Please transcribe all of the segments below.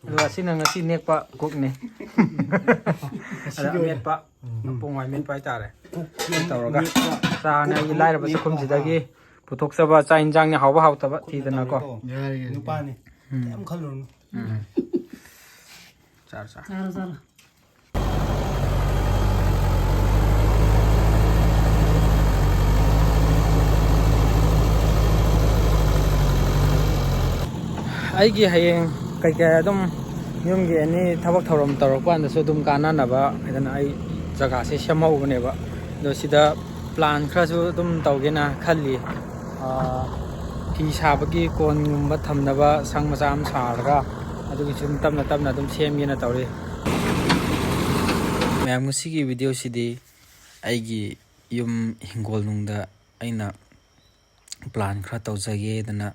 ꯑꯗꯨꯒ ꯁꯤꯅ ꯉꯁꯤ ꯅꯦꯛꯄ ꯀꯨꯛꯅꯤ ꯑꯗ ꯃꯦꯠꯄ ꯄꯣꯡꯋꯥꯏ ꯃꯦꯠꯄ ꯍꯥꯏꯇꯥꯔꯦ ꯇꯧꯔꯒ ꯆꯥꯅ ꯑꯩꯒꯤ ꯂꯥꯏꯔꯕ ꯆꯥꯛꯈꯨꯝꯁꯤꯗꯒꯤ ꯄꯨꯊꯣꯛꯆꯕ ꯆꯥꯛ ꯌꯦꯟꯁꯥꯡꯅꯤ ꯍꯥꯎꯕ ꯍꯥꯎꯇꯕ ꯊꯤꯗꯅꯀꯣ ꯅꯨꯄꯥꯅꯤ ꯀꯩꯝ ꯈꯜꯂꯨꯔꯅꯨ ꯆꯥꯔꯣ ꯆꯥꯔꯣ Salah salah. ꯑꯩꯒꯤ ꯍꯌꯦꯡ ꯀꯩꯀꯩ ꯑꯗꯨꯝ ꯌꯨꯝꯒꯤ ꯑꯦꯅꯤ ꯊꯕꯛ ꯊꯧꯔꯝ ꯇꯧꯔꯛꯄ ꯀꯥꯟꯗꯁꯨ ꯑꯗꯨꯝ ꯀꯥꯟꯅꯅꯕ ꯍꯥꯏꯗꯅ ꯑꯩ ꯖꯒꯥꯁꯦ ꯁꯦꯝꯍꯧꯕꯅꯦꯕ ꯑꯗꯣ ꯁꯤꯗ ꯄ꯭ꯂꯥꯟ ꯈꯔꯁꯨ ꯑꯗꯨꯝ ꯇꯧꯒꯦꯅ ꯈꯜꯂꯤ ꯐꯤ ꯁꯥꯕꯒꯤ ꯀꯣꯟꯒꯨꯝꯕ ꯊꯝꯅꯕ ꯁꯪ ꯃꯆꯥ ꯑꯃ ꯁꯥꯔꯒ ꯑꯗꯨꯒꯤꯁꯨ ꯇꯞꯅ ꯇꯞꯅ ꯑꯗꯨꯝ ꯁꯦꯝꯒꯦꯅ ꯇꯧꯔꯤ ꯃꯌꯥꯝ ꯉꯁꯤꯒꯤ ꯚꯤꯗꯤꯑꯣꯁꯤꯗꯤ ꯑꯩꯒꯤ ꯌꯨꯝ ꯍꯤꯡꯒꯣꯜꯅꯨꯡꯗ ꯑꯩꯅ ꯄ꯭ꯂꯥꯟ ꯈꯔ ꯇꯧꯖꯒꯦꯗꯅ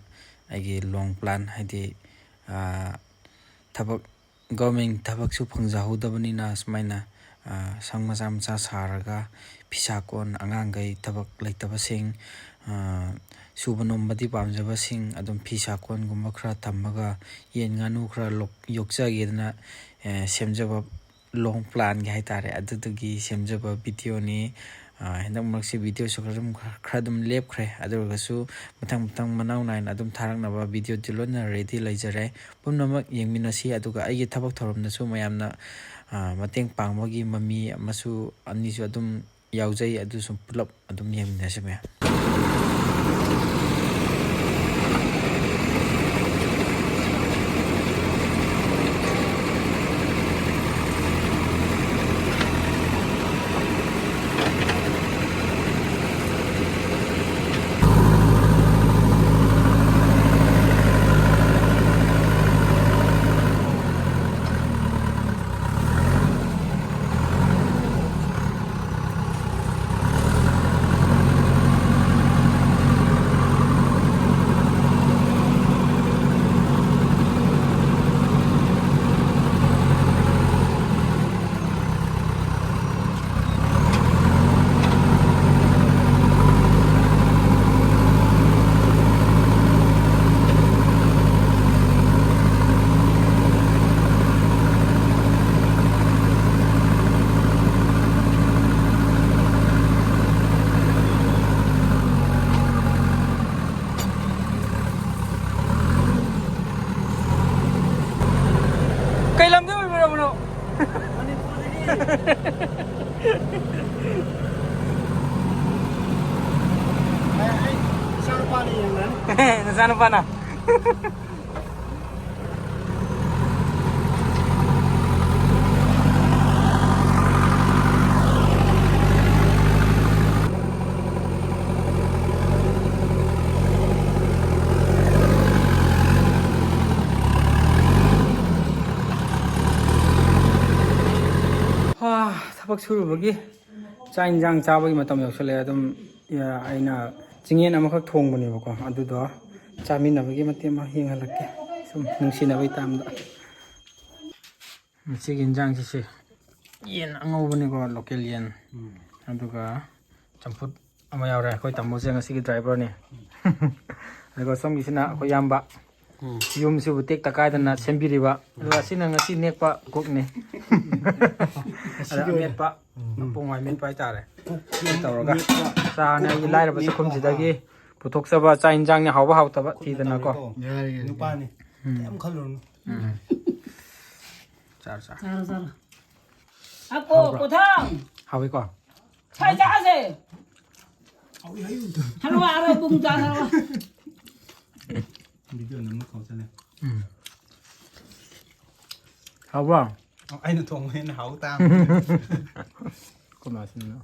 ꯑꯩꯒꯤ ꯂꯣꯡ ꯄ꯭ꯂꯥꯟ ꯍꯥꯏꯗꯤ ꯊꯕꯛ ꯒꯣꯔꯃꯦꯟ ꯊꯕꯛꯁꯨ ꯐꯪꯖꯍꯧꯗꯕꯅꯤꯅ ꯁꯨꯃꯥꯏꯅ ꯁꯪ ꯃꯆꯥ ꯃꯆꯥ ꯁꯥꯔꯒ ꯐꯤꯁꯥꯀꯣꯟ ꯑꯉꯥꯡꯈꯩ ꯊꯕꯛ ꯂꯩꯇꯕꯁꯤꯡ ꯁꯨꯕ ꯅꯣꯝꯕꯗꯤ ꯄꯥꯝꯖꯕꯁꯤꯡ ꯑꯗꯨꯝ ꯐꯤꯁꯥꯀꯣꯟꯒꯨꯝꯕ ꯈꯔ ꯊꯝꯃꯒ ꯌꯦꯟ ꯉꯥꯅꯨ ꯈꯔ ꯌꯣꯛꯆꯒꯦꯗꯅ ꯁꯦꯝꯖꯕ ꯂꯣꯡ ꯄ꯭ꯂꯥꯟꯒꯤ ꯍꯥꯏꯇꯥꯔꯦ ꯑꯗꯨꯗꯨꯒꯤ ꯁꯦꯝꯖꯕ ꯚꯤꯗꯤꯑꯣꯅꯤ ꯍꯟꯗꯛ ꯃꯔꯛꯁꯤ ꯚꯤꯗꯤꯑꯣꯁꯨ ꯈꯔ ꯑꯗꯨꯝ ꯂꯦꯞꯈ꯭ꯔꯦ ꯑꯗꯨ ꯑꯣꯏꯔꯒꯁꯨ ꯃꯊꯪ ꯃꯅꯥꯎ ꯅꯥꯏꯅ ꯑꯗꯨꯝ ꯊꯥꯔꯛꯅꯕ ꯚꯤꯗꯤꯑꯣꯗꯤ ꯂꯣꯏꯅ ꯔꯦꯗꯤ ꯂꯩꯖꯔꯦ ꯄꯨꯝꯅꯃꯛ ꯌꯦꯡꯃꯤꯟꯅꯁꯤ ꯑꯗꯨꯒ ꯑꯩꯒꯤ ꯊꯕꯛ ꯊꯧꯔꯝꯗꯁꯨ ꯃꯌꯥꯝꯅ ꯃꯇꯦꯡ ꯄꯥꯡꯕꯒꯤ ꯃꯃꯤ ꯑꯅꯤꯁꯨ ꯑꯗꯨꯝ ꯌꯥꯎꯖꯩ ꯑꯗꯨꯁꯨ ꯄꯨꯂꯞ ꯑꯗꯨꯝ ꯌꯦꯡꯃꯤꯟꯅꯁꯤ ꯃꯌꯥꯝ ꯀꯩ ꯂꯝꯗ ꯑꯣꯏꯕꯤꯔꯕꯅꯣ ꯅꯆꯥꯅꯨꯄꯥꯅ ꯊꯕꯛ ꯁꯨꯔꯨꯕꯒꯤ ꯆꯥꯛ ꯌꯦꯟꯁꯥꯡ ꯆꯥꯕꯒꯤ ꯃꯇꯝ ꯌꯧꯁꯜꯂꯛꯑꯦ ꯑꯗꯨꯝ ꯑꯩꯅ ꯆꯤꯡꯌꯦꯟ ꯑꯃꯈꯛ ꯊꯣꯡꯕꯅꯦꯕꯀꯣ ꯑꯗꯨꯗꯣ ꯆꯥꯃꯤꯟꯅꯕꯒꯤ ꯃꯇꯦꯛ ꯑꯃ ꯌꯦꯡꯍꯜꯂꯛꯀꯦ ꯁꯨꯝ ꯅꯨꯡꯁꯤꯅꯕꯒꯤ ꯇꯥꯝꯗ ꯃꯁꯤꯒꯤ ꯌꯦꯟꯁꯥꯡꯁꯤꯁꯦ ꯌꯦꯟ ꯑꯉꯧꯕꯅꯤꯀꯣ ꯂꯣꯀꯦꯜ ꯌꯦꯟ ꯑꯗꯨꯒ ꯆꯝꯐꯨꯠ ꯑꯃ ꯌꯥꯎꯔꯦ ꯑꯩꯈꯣꯏ ꯇꯥꯃꯣꯁꯦ ꯉꯁꯤꯒꯤ ꯗ꯭ꯔꯥꯏꯚꯔꯅꯤ ꯑꯗꯨꯒ ꯁꯣꯝꯒꯤꯁꯤꯅ ꯑꯩꯈꯣই ꯏꯌꯥꯝꯕ ꯌꯨꯝꯁꯤꯕꯨ ꯇꯦꯛꯇ ꯀꯥꯏꯗꯅ ꯁꯦꯝꯕꯤꯔꯤꯕ ꯑꯗꯨꯒ ꯑꯁꯤꯅ ꯉꯁꯤ ꯅꯦꯛꯄ ꯀꯨꯛꯅꯤ ꯑꯗ ꯃꯦꯠꯄ ꯄꯣꯡꯋꯥꯏ ꯃꯦꯠꯄ ꯍꯥꯏꯇꯥꯔꯦ ꯇꯧꯔꯒ ꯆꯥꯅ ꯑꯩꯒꯤ ꯂꯥꯏꯔꯕ ꯆꯥꯛꯈꯨꯝꯁꯤꯗꯒꯤ ꯄꯨꯊꯣꯛꯆꯕ ꯆꯥꯛ ꯌꯦꯟꯁꯥꯡꯅꯤ ꯍꯥꯎꯕ ꯍꯥꯎꯇꯕ ꯊꯤꯗꯅꯀꯣ ꯅꯨꯄꯥꯅꯤ ꯀꯩꯝ ꯈꯜꯂꯨꯔꯅꯨ ꯆꯥꯔꯣ ꯆꯥꯔꯣ Salah salah. Aku kotang. ꯍꯥꯎꯏꯀꯣ Saya jase. Halo arah bung jasa. Video ꯅꯝꯕ ꯀꯧꯁꯜꯂꯦ ꯍꯥꯎꯕ꯭ꯔꯣ ꯑꯩꯅ ꯊꯣꯡꯕ ꯍꯦꯟꯅ ꯍꯥꯎ ꯇꯥꯝ ꯀꯃꯥꯏꯅ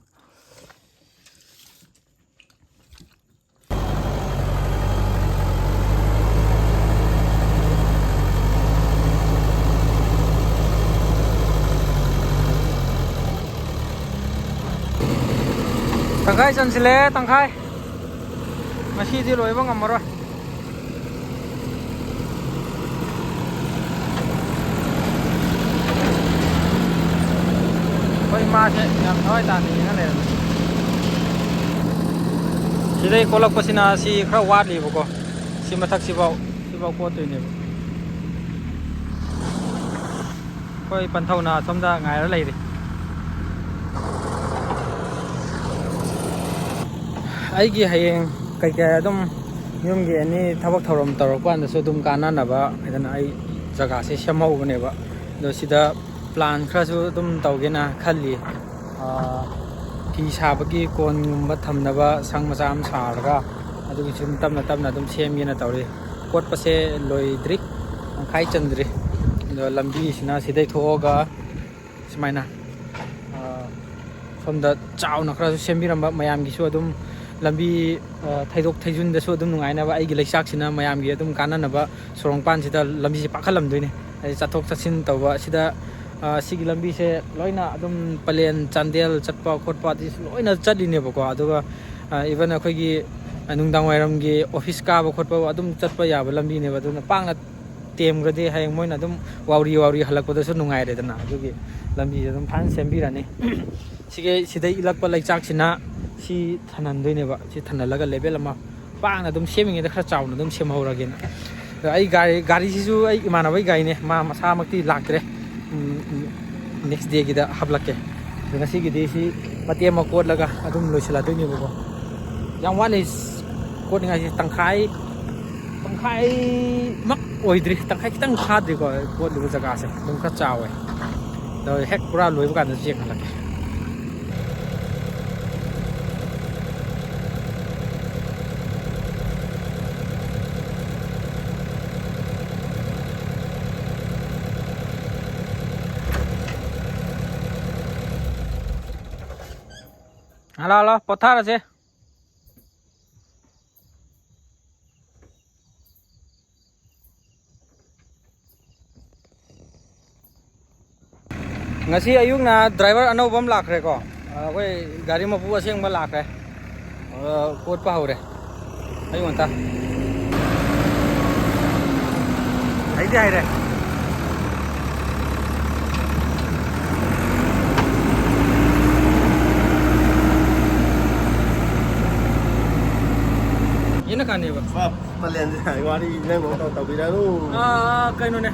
tangkai chansile tangkai ngasi di loiba ngamaro koi ma se yam thoi ta ni na le sidai kolak pasina si khra wad li bako si mathak si bau ko toi ne ꯑꯩꯈꯣꯏ ꯄꯟꯊꯧꯅ ꯁꯣꯝꯗ ꯉꯥꯏꯔ ꯂꯩꯔꯤ ꯑꯩꯒꯤ ꯍꯌꯦꯡ ꯀꯩꯀꯩ ꯑꯗꯨꯝ ꯌꯨꯝꯒꯤ ꯑꯦꯅꯤ ꯊꯕꯛ ꯊꯧꯔꯝ ꯇꯧꯔꯛꯄ ꯀꯥꯟꯗꯁꯨ ꯑꯗꯨꯝ ꯀꯥꯟꯅꯅꯕ ꯍꯥꯏꯗꯅ ꯑꯩ ꯖꯒꯥꯁꯦ ꯁꯦꯝꯍꯧꯕꯅꯦꯕ ꯑꯗꯣ ꯁꯤꯗ ꯄ꯭ꯂꯥꯟ ꯈꯔꯁꯨ ꯑꯗꯨꯝ ꯇꯧꯒꯦꯅ ꯈꯜꯂꯤ ꯐꯤ ꯁꯥꯕꯒꯤ ꯀꯣꯟꯒꯨꯝꯕ ꯊꯝꯅꯕ ꯁꯪ ꯃꯆꯥ ꯑꯃ ꯁꯥꯔꯒ ꯑꯗꯨꯒꯤ ꯁꯨꯝ ꯇꯞꯅ ꯇꯞꯅ ꯑꯗꯨꯝ ꯁꯦꯝꯒꯦꯅ ꯇꯧꯔꯤ ꯀꯣꯠꯄꯁꯦ ꯂꯣꯏꯗ꯭ꯔꯤ ꯇꯪꯈꯥꯏ ꯆꯟꯗ꯭ꯔꯤ ꯑꯗꯣ ꯂꯝꯕꯤꯁꯤꯅ ꯁꯤꯗꯩ ꯊꯣꯛꯑꯒ ꯁꯨꯃꯥꯏꯅ ꯁꯣꯝꯗ ꯆꯥꯎꯅ ꯈꯔꯁꯨ ꯁꯦꯝꯕꯤꯔꯝꯕ ꯃꯌꯥꯝꯒꯤꯁꯨ ꯑꯗꯨꯝ ꯂꯝꯕꯤ ꯊꯩꯗꯣꯛ ꯊꯩꯖꯤꯟꯗꯁꯨ ꯑꯗꯨꯝ ꯅꯨꯡꯉꯥꯏꯅꯕ ꯑꯩꯒꯤ ꯂꯩꯆꯥꯛꯁꯤꯅ ꯃꯌꯥꯝꯒꯤ ꯑꯗꯨꯝ ꯀꯥꯟꯅꯅꯕ ꯁꯣꯔꯣꯡꯄꯥꯟꯁꯤꯗ ꯂꯝꯕꯤꯁꯦ ꯄꯥꯛꯈꯠꯂꯝꯗꯣꯏꯅꯦ ꯍꯥꯏꯗꯤ ꯆꯠꯊꯣꯛ ꯆꯠꯁꯤꯟ ꯇꯧꯕ ꯑꯁꯤꯗ ꯁꯤꯒꯤ ꯂꯝꯕꯤꯁꯦ ꯂꯣꯏꯅ ꯑꯗꯨꯝ ꯄꯂꯦꯟ ꯆꯥꯟꯗꯦꯜ ꯆꯠꯄ ꯈꯣꯠꯄ ꯑꯗꯨꯁꯨ ꯂꯣꯏꯅ ꯆꯠꯂꯤꯅꯦꯕꯀꯣ ꯑꯗꯨꯒ ꯏꯚꯟ ꯑꯩꯈꯣꯏꯒꯤ ꯅꯨꯡꯗꯥꯡ ꯋꯥꯏꯔꯝꯒꯤ ꯑꯣꯐꯤꯁ ꯀꯥꯕ ꯈꯣꯠꯄ ꯑꯗꯨꯝ ꯆꯠꯄ ꯌꯥꯕ ꯂꯝꯕꯤꯅꯦꯕ ꯑꯗꯨꯅ ꯄꯥꯛꯅ ꯇꯦꯝꯈ꯭ꯔꯗꯤ ꯍꯌꯦꯡ ꯃꯣꯏꯅ ꯑꯗꯨم ꯋꯥꯎꯔꯤ ꯍꯜꯂꯛꯄꯗꯁꯨ ꯅꯨꯡꯉꯥꯏꯔꯦꯗꯅ ꯑꯗꯨꯒꯤ ꯂꯝꯕꯤꯁꯦ ꯑꯗꯨꯝ ꯐꯖꯅ ꯁꯦꯝꯕꯤꯔꯅꯤ ꯁꯤꯗꯩ ꯏꯜꯂꯛꯄ ꯂꯩꯆꯥꯛꯁꯤꯅ ꯁꯤ ꯊꯅꯟꯗꯣꯏꯅꯦꯕ ꯁꯤ ꯊꯅꯜꯂꯒ ꯂꯦꯚꯦꯜ ꯑꯃ ꯄꯥꯛꯅ ꯑꯗꯨꯝ ꯁꯦꯝꯃꯤꯉꯩꯗ ꯈꯔ ꯆꯥꯎꯅ ꯑꯗꯨꯝ ꯁꯦꯝꯍꯧꯔꯒꯦꯅ ꯑꯩ ꯒꯥꯔꯤꯁꯤꯁꯨ ꯑꯩ ꯏꯃꯥꯟꯅꯕꯒꯤ ꯒꯥꯔꯤꯅꯦ ꯃꯥ ꯃꯁꯥꯃꯛꯇꯤ ꯂꯥꯛꯇ꯭ꯔꯦ ꯅꯦꯛꯁ ꯗꯦꯒꯤꯗ ꯍꯥꯞꯂꯛꯀꯦ ꯑꯗꯣ ꯉꯁꯤꯒꯤꯗꯤ ꯁꯤ ꯃꯇꯦꯛ ꯑꯃ ꯀꯣꯠꯂꯒ ꯑꯗꯨꯝ ꯂꯣꯏꯁꯤꯜꯂꯛꯇꯣꯏꯅꯦꯕꯀꯣ ꯌꯥꯝ ꯋꯥꯠꯂꯤ ꯀꯣꯠꯅꯤꯡꯉꯥꯏꯁꯤ ꯇꯪꯈꯥꯏꯃꯛ ꯑꯣꯏꯗ꯭ꯔꯤ ꯇꯪꯈꯥꯏ ꯈꯤꯇꯪ ꯐꯥꯗ꯭ꯔꯤꯀꯣ ꯀꯣꯠꯂꯤꯕ ꯖꯒꯥꯁꯦ ꯑꯗꯨꯝ ꯈꯔ ꯆꯥꯎꯋꯦ ꯑꯗꯣ ꯍꯦꯛ ꯄꯨꯔꯥ ꯂꯣꯏꯕ ꯀꯥꯟꯗꯁꯨ ꯌꯦꯡꯍꯜꯂꯛꯀꯦ ꯍꯜꯂꯣ ꯄꯣꯊꯥꯔꯁꯦ ꯉꯁꯤ ꯑꯌꯨꯛꯅ ꯗ꯭ꯔꯥꯏꯚꯔ ꯑꯅꯧꯕ ꯑꯃ ꯂꯥꯛꯈ꯭ꯔꯦꯀꯣ ꯑꯩꯈꯣই ꯒꯥꯔꯤ ꯃꯄꯨ ꯑꯁꯦꯡꯕ ꯂꯥꯛꯈ꯭ꯔꯦ ꯀꯣꯠꯄ ꯍꯧꯔꯦ ꯑꯌꯨꯛ ꯉꯟꯇꯥ ꯍꯩꯗꯤ ꯍꯩꯔꯦ ꯌꯦꯅ ꯀꯥꯟꯅꯦꯕ ꯄꯂꯦꯟꯁꯦ ꯋꯥꯔꯤ ꯅꯪ ꯇꯧꯕꯤꯔꯅꯨ ꯀꯩꯅꯣꯅꯦ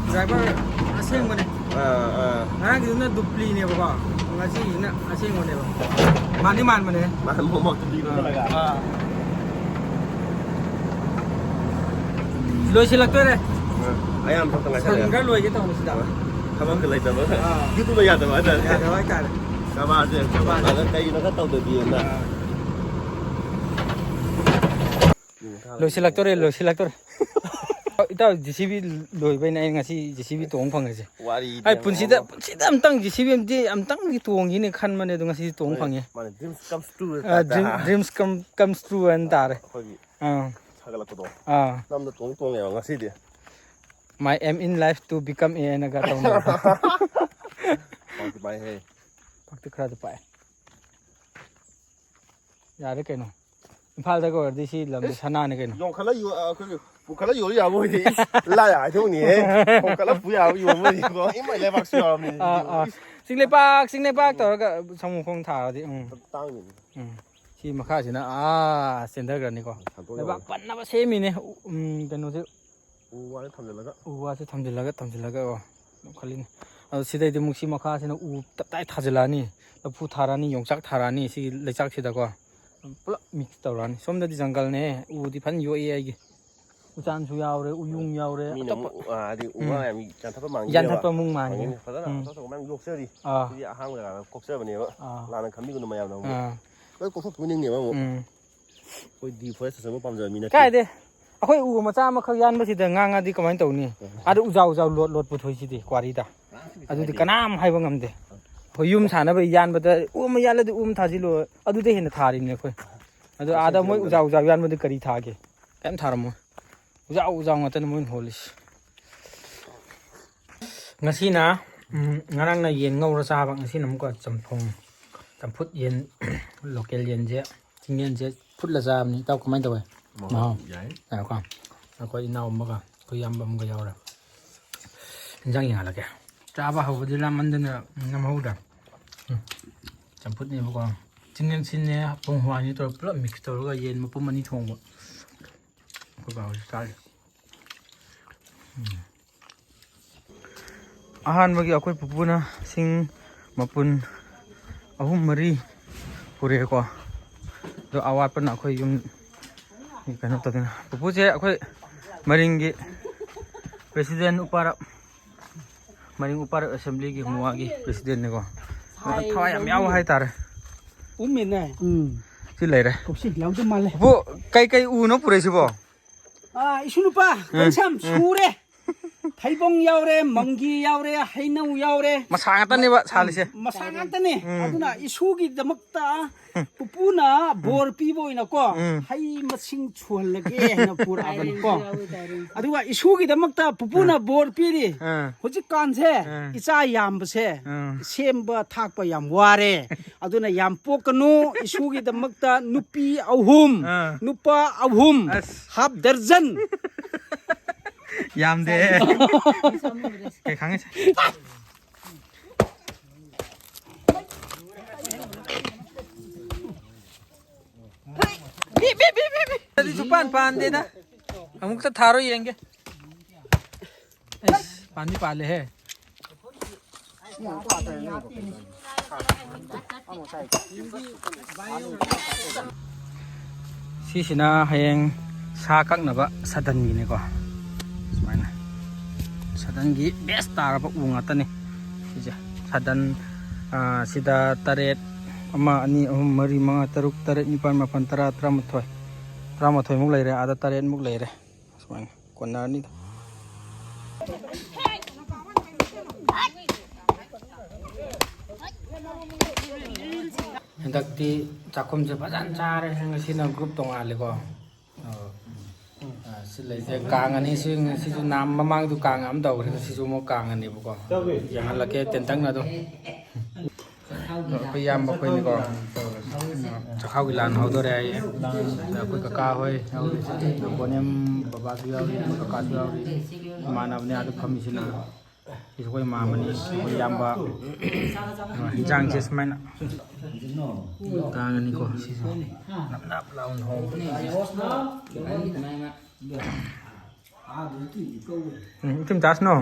ꯗ꯭ꯔꯥꯏꯚꯔ ꯑꯁꯦꯡꯕꯅꯦ ꯉꯔꯥꯡꯒꯤꯗꯨꯅ ꯗꯨꯄ꯭ꯂꯤꯅꯦꯕꯀꯣ ꯉꯁꯤꯒꯤꯁꯤꯅ ꯑꯁꯦꯡꯕꯅꯦꯕ ꯃꯥꯟꯗꯤ ꯃꯥꯟꯕꯅꯦ ꯂꯣꯏꯁꯤꯜꯂꯛꯇꯣꯏꯔꯦ ꯑꯌꯥꯝ ꯁꯟ ꯈꯔ ꯂꯣꯏꯒꯦ ꯇꯧꯕꯁꯤꯗ ꯊꯕꯛꯀ ꯂꯩꯇꯕ ꯌꯨꯇꯨꯕ ꯌꯥꯗꯕ ꯍꯥꯏꯇꯥꯔꯦ ꯌꯥꯗꯕ ꯍꯥꯏꯇꯥꯔꯦ ꯀꯕꯥꯁꯦ ꯀꯩꯅꯣ ꯈꯔ ꯇꯧꯗꯕꯤꯅ ꯂꯣꯏꯁꯤꯜꯂꯛꯇꯣꯔꯦ ꯏꯇꯥꯎ JCB ꯂꯣꯏꯕꯩꯅꯦ ꯑꯩ ꯉꯁꯤ JCB ꯇꯣꯡ ꯐꯪꯉꯤꯁꯦ ꯑꯩ ꯄꯨꯟꯁꯤꯗ ꯑꯝꯇꯪ JCB ꯑꯝꯇꯪꯗꯤ ꯇꯣꯡꯈꯤꯅꯤ ꯈꯟꯕꯅꯦ ꯑꯗꯣ ꯉꯁꯤ ꯇꯣꯡ ꯐꯪꯉꯦ ꯗ꯭ꯔꯤꯝꯁ ꯀꯝꯁ ꯇ꯭ꯔꯨ ꯍꯥꯏꯅ ꯇꯥꯔꯦ ꯁꯥꯒꯠꯂꯛꯄꯗꯣ ꯅꯝꯅ ꯇꯣꯡꯉꯦꯕ ꯉꯁꯤꯗꯤ My aim in life to become a ꯍꯥꯏꯅꯒ ꯇꯧꯅꯕ ꯄꯥꯛꯇꯤ ꯄꯥꯏꯍꯦ ꯄꯥꯛꯇꯤ ꯈꯔꯗꯤ ꯄꯥꯏ ꯌꯥꯔꯦ ꯀꯩꯅꯣ ꯏꯝꯐꯥꯜꯗꯒ ꯑꯣꯏꯔꯗꯤ ꯁꯤ ꯂꯝꯁꯦ ꯁꯅꯥꯅꯤ ꯀꯩꯅꯣ ꯑꯩꯈꯣꯏꯒꯤ ꯄꯨꯈꯠꯂ ꯌꯣꯜ ꯌꯥꯕ ꯑꯣꯏꯗꯤ ꯂꯥꯏ ꯍꯥꯏꯗꯧꯅꯤꯍꯦ ꯄꯨꯈꯠꯂ ꯄꯨ ꯌꯥꯕ ꯌꯣꯟꯕ ꯑꯣꯏꯗꯤꯀꯣ ꯏꯃꯥꯏ ꯂꯩꯕꯥꯛꯁꯨ ꯌꯥꯎꯔꯕꯅꯤ ꯆꯤꯡꯂꯩꯄꯥꯛ ꯇꯧꯔꯒ ꯁꯃꯨꯈꯣꯡ ꯊꯥꯔꯗꯤ ꯇꯥꯡꯅꯤ ꯁꯤ ꯃꯈꯥꯁꯤꯅ ꯆꯦꯟꯊꯈ꯭ꯔꯅꯤꯀꯣ ꯂꯩꯕꯥꯛ ꯄꯟꯅꯕ ꯁꯦꯝꯃꯤꯅꯦ ꯀꯩꯅꯣꯁꯦ ꯎ ꯋꯥꯁꯦ ꯊꯝꯖꯤꯜꯂꯒ ꯈꯜꯂꯤꯅꯦ ꯑꯗꯣ ꯁꯤꯗꯩꯗꯤ ꯑꯃꯨꯛ ꯁꯤ ꯃꯈꯥꯁꯤꯅ ꯎ ꯇꯞꯇꯥꯏ ꯊꯥꯖꯤꯜꯂꯛꯑꯅꯤ ꯂꯐꯨ ꯊꯥꯔꯛꯑꯅꯤ ꯌꯣꯡꯆꯥꯛ ꯊꯥꯔꯛꯑꯅꯤ ꯁꯤꯒꯤ ꯂꯩꯆꯥꯛꯁꯤꯗꯀꯣ ꯄꯨꯂꯞ ꯃꯤꯛꯁ ꯇꯧꯔꯛꯑꯅꯤ ꯁꯣꯝꯗꯗꯤ ꯖꯪꯒꯜꯅꯦ ꯎꯗꯤ ꯐꯖꯅ ꯌꯣꯛꯏ ꯑꯩꯒꯤ ꯎꯆꯥꯟꯁꯨ ꯌꯥꯎꯔꯦ ꯎꯌꯨꯡ ꯌꯥꯎꯔꯦ ꯑꯇꯣꯞꯄ ꯍꯥꯏꯗꯤ ꯎ ꯋꯥ ꯌꯥꯝ ꯌꯥꯟꯊꯠꯄ ꯃꯨꯡ ꯃꯥꯟꯒꯦ ꯐꯖꯅ ꯃꯌꯥꯝ ꯌꯣꯛꯆꯔꯤ ꯁꯤꯗꯤ ꯑꯍꯥꯡꯕ ꯖꯒꯥꯗ ꯀꯣꯛꯆꯕꯅꯦꯕ ꯂꯥꯟꯅ ꯈꯟꯕꯤꯒꯅꯨ ꯃꯌꯥꯝꯅ ꯑꯃꯨꯛ ꯂꯣꯏ ꯀꯣꯛꯊꯣꯛꯄꯤꯅꯤꯡꯅꯦꯕ ꯑꯃꯨꯛ ꯑꯩꯈꯣꯏ ꯗꯤꯐꯣꯔꯦꯁꯇꯦꯁꯟ ꯑꯃ ꯄꯥꯝꯖꯕ ꯃꯤ ꯅꯠꯇꯦ ꯀꯥꯏꯗꯦ ꯑꯩꯈꯣꯏ ꯎ ꯃꯆꯥ ꯑꯃꯈꯛ ꯌꯥꯟꯕꯁꯤꯗ ꯉꯥꯡꯉꯗꯤ ꯀꯃꯥꯏꯅ ꯇꯧꯅꯤ ꯑꯗ ꯎꯖꯥꯎ ꯂꯣꯠ ꯄꯨꯊꯣꯛꯏꯁꯤꯗꯤ ꯀ꯭ꯋꯥꯔꯤꯗ ꯑꯗꯨꯗꯤ ꯀꯅꯥꯝ ꯍꯥꯏꯕ ꯉꯝꯗꯦ ꯑꯩꯈꯣꯏ ꯌꯨꯝ ꯁꯥꯟꯅꯕ ꯌꯥꯟꯕꯗ ꯎ ꯑꯃ ꯌꯥꯜꯂꯗꯤ ꯎ ꯑꯃ ꯊꯥꯖꯤꯜꯂꯨ ꯑꯗꯨꯗ ꯍꯦꯟꯅ ꯊꯥꯔꯤꯅꯦ ꯑꯩꯈꯣꯏ ꯑꯗꯣ ꯑꯥꯗ ꯃꯣꯏ ꯎꯖꯥꯎ ꯌꯥꯟꯕꯗꯤ ꯀꯔꯤ ꯊꯥꯒꯦ ꯀꯩꯝ ꯊꯥꯔꯝꯃꯣꯏ ꯎꯖꯥꯎ ꯉꯥꯛꯇꯅ ꯃꯣꯏꯅ ꯍꯣꯜꯂꯤꯁꯤ ꯉꯁꯤꯅ ꯉꯔꯥꯡꯅ ꯌꯦꯟ ꯉꯧꯔ ꯆꯥꯕ ꯉꯁꯤꯅ ꯑꯃꯨꯛꯀ ꯆꯝꯐꯨꯠ ꯌꯦꯟ ꯂꯣꯀꯦꯜ ꯌꯦꯟꯁꯦ ꯆꯤꯡꯌꯦꯟꯁꯦ ꯐꯨꯠꯂ ꯆꯥꯕꯅꯤ ꯏꯇꯥꯎ ꯀꯃꯥꯏꯅ ꯇꯧꯋꯦ ꯃꯍꯥꯎ ꯌꯥꯏꯀꯣ ꯑꯩꯈꯣꯏ ꯏꯅꯥꯎ ꯑꯃꯒ ꯑꯩꯈꯣꯏ ꯏꯌꯥꯝꯕ ꯑꯃꯒ ꯌꯥꯎꯔꯦ ꯏꯟꯖꯥꯡ ꯌꯦꯡꯍꯜꯂꯒꯦ ꯆꯥꯕ ꯍꯧꯕꯗꯤ ꯂꯥꯝꯃꯟꯗꯅ ꯉꯝꯍꯧꯗ꯭ꯔꯦ ꯆꯝꯐꯨꯠꯅꯦꯕꯀꯣ ꯆꯤꯡꯌꯦꯟ ꯁꯤꯟꯅꯦ ꯄꯣꯡ ꯍꯋꯥꯏꯅꯦ ꯇꯧꯔꯒ ꯄꯨꯂꯞ ꯃꯤꯛꯁ ꯇꯧꯔꯒ ꯌꯦꯟ ꯃꯄꯨꯝ 2 ꯊꯣꯡꯕ ꯑꯩꯈꯣꯏ ꯕꯥ ꯍꯧꯖꯤꯛ ꯆꯥꯔꯤ ꯑꯍꯥꯟꯕꯒꯤ ꯑꯩꯈꯣꯏ ꯄꯨꯄꯨꯅ ꯁꯤꯡ ꯃꯄꯨꯟ 3-4 ꯄꯨꯔꯛꯑꯦꯀꯣ ꯑꯗꯣ ꯑꯋꯥꯠꯄꯅ ꯑꯩꯈꯣꯏ ꯌꯨꯝ ꯀꯩꯅꯣ ꯇꯧꯗꯅ ꯄꯨꯄꯨꯁꯦ ꯑꯩꯈꯣꯏ ꯃꯔꯤꯡꯒꯤ ꯄ꯭ꯔꯦꯁꯤꯗꯦꯟ ꯃꯔꯤꯡ ꯎꯄꯥꯔꯛ ꯑꯦꯁꯦꯝꯕ꯭ꯂꯤꯒꯤ ꯃꯨꯋꯥꯒꯤ ꯄ꯭ꯔꯦꯁꯤꯗꯦꯟꯅꯦꯀꯣ ꯊꯋꯥꯏ ꯌꯥꯝ ꯌꯥꯎꯕ ꯍꯥꯏꯇꯥꯔꯦ ꯁꯤ ꯂꯩꯔꯦ ꯄꯨꯄꯨ ꯀꯩ ꯎꯅꯣ ꯄꯨꯔꯛꯏꯁꯤꯕꯣ 이수 누빠 건참 수래 탈봉 야오래 멍기 야오래 해나우 야오래 ꯃꯁꯥ ꯉꯥꯛꯇꯅꯦꯕ ꯁꯥꯜꯂꯤꯁꯦ 마사 같다네 아두나 이 수기 더먹다 뿌뿌나 보르 피보이나고 하이 마싱 추할레게 해나 보라버니고 아두가 이 수기 더먹다 뿌뿌나 보르 피리 호직 간세 이자 얌버세 셈바 탁바 얌 와레 아두나 얌 뽀까누 이 수기 더먹다 누피 아홉 누빠 아홉 합 더전 ꯌꯥꯝꯗꯦ ꯀꯩ ꯈꯪꯉꯦ ꯕꯤ ꯁꯨꯄꯥꯟ ꯄꯥꯟꯗꯦꯅ ꯑꯃꯨꯛꯇ ꯊꯥꯔꯣ ꯌꯦꯡꯒꯦ ꯄꯥꯟꯗꯤ ꯄꯥꯜꯂꯦꯍꯦ ꯁꯤꯁꯤꯅ ꯍꯌꯦꯡ ꯁꯥ ꯀꯛꯅꯕ ꯁꯗꯟꯒꯤꯅꯦꯀꯣ ꯁꯨꯃꯥꯏꯅ ꯁꯗꯟꯒꯤ ꯕꯦꯁ ꯇꯥꯔꯕ ꯎ ꯉꯥꯛꯇꯅꯤ ꯁꯤꯁꯦ ꯁꯗꯟ ꯁꯤꯗ 7 1 2 3 4 5 6 7 8 9 10 11 13 ꯃꯨꯛ ꯂꯩꯔꯦ ꯑꯥꯗ 8 ꯃꯨꯛ ꯂꯩꯔꯦ ꯁꯨꯃꯥꯏꯅ ꯀꯣꯟꯅꯔꯅꯤꯗ ꯍꯟꯗꯛꯇꯤ ꯆꯥꯛꯈꯨꯝꯁꯦ ꯐꯖꯅ ꯆꯥꯔꯦ ꯉꯁꯤꯅ ꯒ꯭ꯔꯨꯞ ꯇꯣꯡꯉꯥꯜꯂꯦꯀꯣ ꯁꯤ ꯂꯩꯁꯦ ꯀꯥꯡ ꯑꯅꯤ ꯁꯤꯁꯨ ꯃꯃꯥꯡꯗꯨ ꯀꯥꯡ ꯑꯃ ꯇꯧꯈ꯭ꯔꯦ ꯉꯁꯤꯁꯨ ꯑꯃꯨꯛ ꯀꯥꯡ ꯑꯅꯦꯕꯀꯣ ꯌꯦꯡꯍꯜꯂꯛꯀꯦ ꯇꯦꯟꯇꯪꯅ ꯑꯗꯨꯝ ꯑꯩꯈꯣꯏ ꯏꯌꯥꯝꯕ ꯑꯩꯈꯣꯏꯅꯤꯀꯣ ꯆꯥꯛꯈꯥꯎꯒꯤ ꯂꯥꯟ ꯍꯧꯗꯣꯔꯦ ꯍꯥꯏꯌꯦ ꯑꯩꯈꯣꯏ ꯀꯀꯥ ꯍꯣꯏ ꯌꯥꯎꯔꯤ ꯕꯣꯅꯦꯝ ꯕꯕꯥꯁꯨ ꯌꯥꯎꯔꯤ ꯑꯩꯈꯣꯏ ꯀꯀꯥꯁꯨ ꯌꯥꯎꯔꯤ ꯏꯃꯥꯟꯅꯕꯅꯦ ꯑꯗꯨ ꯐꯝꯃꯤꯁꯤꯅ ꯁꯤꯁꯨ ꯑꯩꯈꯣꯏ ꯃꯥꯃꯅꯤ ꯑꯩꯈꯣꯏ ꯏꯌꯥꯝꯕ ꯌꯦꯟꯖꯥꯡꯁꯦ ꯁꯨꯃꯥꯏꯅ ꯀꯥꯡ ꯑꯅꯤꯀꯣ ꯁꯤꯁꯨ ꯅꯞ ꯅꯞ ꯂꯥꯎꯅ ꯍꯣꯡꯕ ꯏꯊꯨꯝ ꯆꯥꯁꯅꯣ